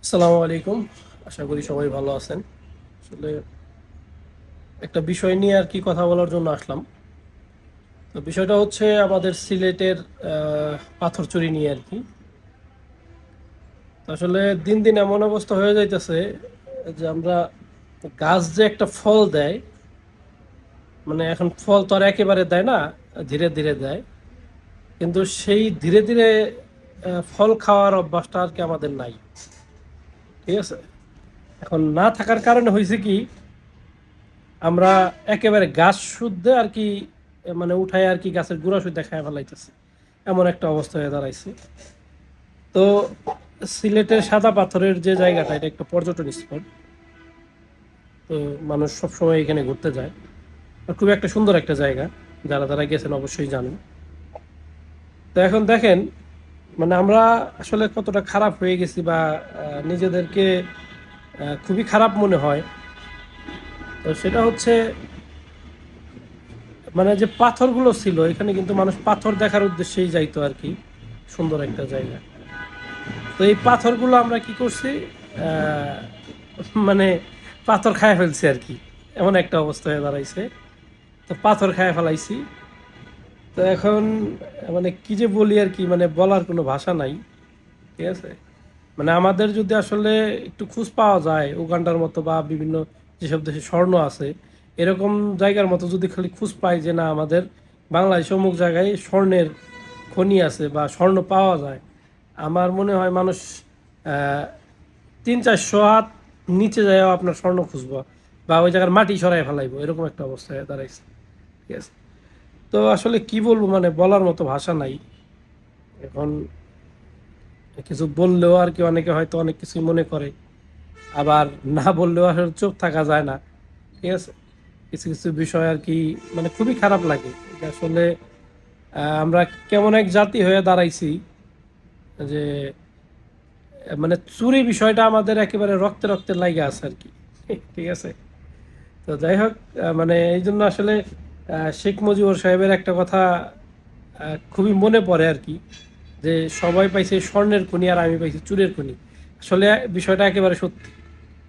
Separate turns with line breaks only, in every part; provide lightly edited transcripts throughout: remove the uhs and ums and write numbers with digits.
আসসালামু আলাইকুম। আশা করি সবাই ভালো আছেন। আসলে একটা বিষয় নিয়ে আর কি কথা বলার জন্য আসলাম। তো বিষয়টা হচ্ছে আমাদের সিলেটের পাথর চুরি নিয়ে আর কি। তো আসলে দিন দিন এমন অবস্থা হয়ে যাইতেছে যে আমরা গাছ যে একটা ফল দেয়, মানে এখন ফল তো আর একেবারে দেয় না, ধীরে ধীরে দেয়। কিন্তু সেই ধীরে ধীরে ফল খাওয়ার অভ্যাসটা আর কি আমাদের নাই। ঠিক আছে, এখন না থাকার কারণে হয়েছে কি, আমরা একেবারে গাছ শুদ্ধে আর কি, মানে উঠায় আর কি গাছের গুঁড়া শুদ্ধে খায় ফেলাইতেছি, এমন একটা অবস্থা হয়ে দাঁড়াইছে। তো সিলেটের সাদা পাথরের যে জায়গাটা, এটা একটা পর্যটন স্পট। তো মানুষ সবসময় এখানে ঘুরতে যায়, আর খুব একটা সুন্দর একটা জায়গা। যারা যারা গেছেন অবশ্যই জানেন। তো এখন দেখেন, মানে আমরা আসলে কতটা খারাপ হয়ে গেছি, বা নিজেদেরকে খুবই খারাপ মনে হয়। তো সেটা হচ্ছে, মানে যে পাথরগুলো ছিল এখানে, কিন্তু মানুষ পাথর দেখার উদ্দেশ্যেই যাইতো আর কি, সুন্দর একটা জায়গা। তো এই পাথরগুলো আমরা কি করছি, আহ, মানে পাথর খায় ফেলছি আর কি, এমন একটা অবস্থা হয়ে দাঁড়াইছে। তো পাথর খায় ফেলাইছি। তো এখন মানে কি যে বলি আর কি, মানে বলার কোনো ভাষা নাই। ঠিক আছে, মানে আমাদের যদি আসলে একটু খোঁজ পাওয়া যায় উগান্ডার মতো বা বিভিন্ন যেসব দেশে স্বর্ণ আছে, এরকম জায়গার মতো যদি খালি খোঁজ পাই যে না আমাদের বাংলাদেশ অমুক জায়গায় স্বর্ণের খনি আছে বা স্বর্ণ পাওয়া যায়, আমার মনে হয় মানুষ 300-400 হাত নিচে যায়ও আপনার স্বর্ণ খুঁজবো, বা ওই জায়গার মাটি সরাই ফেলাইবো, এরকম একটা অবস্থায় দাঁড়াইছে। ঠিক আছে, তো আসলে কি বলবো, মানে বলার মতো ভাষা নাই এখন। কিছু বললেও আর কি অনেকে হয়তো অনেক কিছুই মনে করে, আবার না বললেও আসলে চুপ থাকা যায় না। ঠিক আছে, কিছু কিছু বিষয় আর কি, মানে খুবই খারাপ লাগে যে আসলে আমরা কেমন এক জাতি হয়ে দাঁড়াইছি, যে মানে চুরি বিষয়টা আমাদের একেবারে রক্তে রক্তে লাগে আছে আর কি। ঠিক আছে, তো যাই হোক, মানে এই জন্য আসলে শেখ মুজিবুর সাহেবের একটা কথা খুবই মনে পড়ে আর কি, যে সবাই পাইছে স্বর্ণের খনি আর আমি পাইছি চুরের খনি। আসলে বিষয়টা একেবারে সত্যি।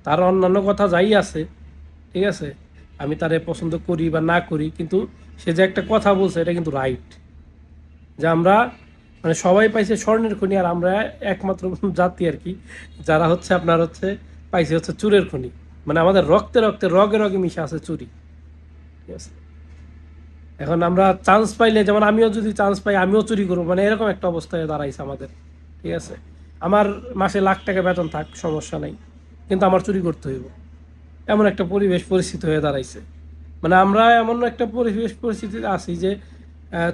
তার অন্যান্য কথা যাই আছে, ঠিক আছে, আমি তারে পছন্দ করি বা না করি, কিন্তু সে যে একটা কথা বলছে এটা কিন্তু রাইট। যে আমরা মানে সবাই পাইছে স্বর্ণের খনি, আর আমরা একমাত্র জাতি আর কি যারা হচ্ছে আপনার হচ্ছে পাইছে হচ্ছে চুরের খনি। মানে আমাদের রক্তে রক্তে রগে রগে মিশে আছে চুরি। ঠিক আছে, এখন আমরা চান্স পাইলে, যেমন আমিও যদি চান্স পাই আমিও চুরি করবো, মানে এরকম একটা অবস্থায় দাঁড়াইছে আমাদের। ঠিক আছে, আমার মাসে লাখ টাকা বেতন থাক, সমস্যা নাই, কিন্তু আমার চুরি করতে হইব, এমন একটা পরিবেশ পরিস্থিতি হয়ে দাঁড়াইছে। মানে আমরা এমন একটা পরিবেশ পরিস্থিতিতে আছি যে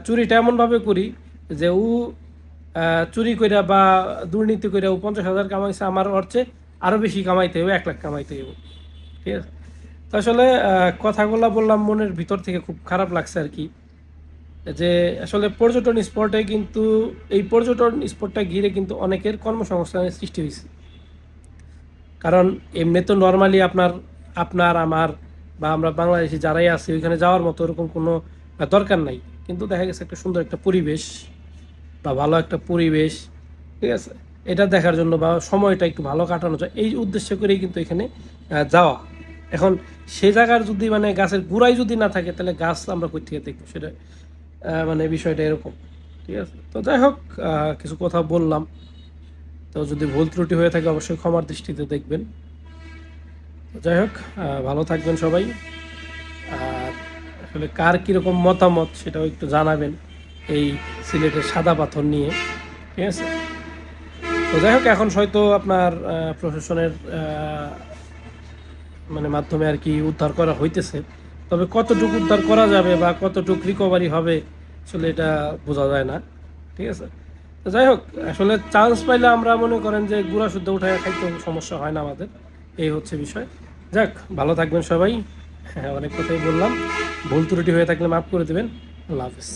চুরিটা এমনভাবে করি যে ও চুরি কইরা বা দুর্নীতি কইরা ও 50,000 কামাইছে, আমার ওর চেয়ে আরও বেশি কামাইতে হবে, 1 লাখ কামাইতে হবে। ঠিক আছে, তো আসলে কথাগুলো বললাম মনের ভিতর থেকে, খুব খারাপ লাগছে আর কি, যে আসলে পর্যটন স্পটে কিন্তু, এই পর্যটন স্পটটা ঘিরে কিন্তু অনেকের কর্মসংস্থানের সৃষ্টি হয়েছে। কারণ এমনি তো নর্মালি আপনার আপনার আমার বা আমরা বাংলাদেশি যারাই আছি ওইখানে যাওয়ার মতো ওরকম কোনো দরকার নাই, কিন্তু দেখা গেছে একটা সুন্দর একটা পরিবেশ বা ভালো একটা পরিবেশ, ঠিক আছে, এটা দেখার জন্য বা সময়টা একটু ভালো কাটানো যায় এই উদ্দেশ্য করেই কিন্তু এখানে যাওয়া। এখন সে জায়গার যদি মানে গাছের গুড়াই যদি না থাকে, তাহলে গাছ আমরা কই থেকে দেখবো, সেটা মানে বিষয়টা এরকম। ঠিক আছে, তো যাই হোক, কিছু কথা বললাম। তো যদি ভুল ত্রুটি হয়ে থাকে অবশ্যই ক্ষমার দৃষ্টিতে দেখবেন। তো যাই হোক, ভালো থাকবেন সবাই। আর আসলে কার কীরকম মতামত সেটাও একটু জানাবেন এই সিলেটের সাদা পাথর নিয়ে। ঠিক আছে, তো যাই হোক, এখন হয়তো আপনার প্রশাসনের মানে মাধ্যমে আর কি উদ্ধার করা হইতেছে। তবে কতটুকু উদ্ধার করা যাবে বা কতটুকু রিকভারি হবে আসলে এটা বোঝা যায় না। ঠিক আছে, তো যাই হোক, আসলে চান্স পাইলে আমরা মনে করেন যে গুড়া শুদ্ধ উঠায় খাইতে সমস্যা হয় না আমাদের, এই হচ্ছে বিষয়। যাক, ভালো থাকবেন সবাই। হ্যাঁ, অনেক কথাই বললাম, ভুল ত্রুটি হয়ে থাকলে মাফ করে দেবেন। আল্লাহ হাফিজ।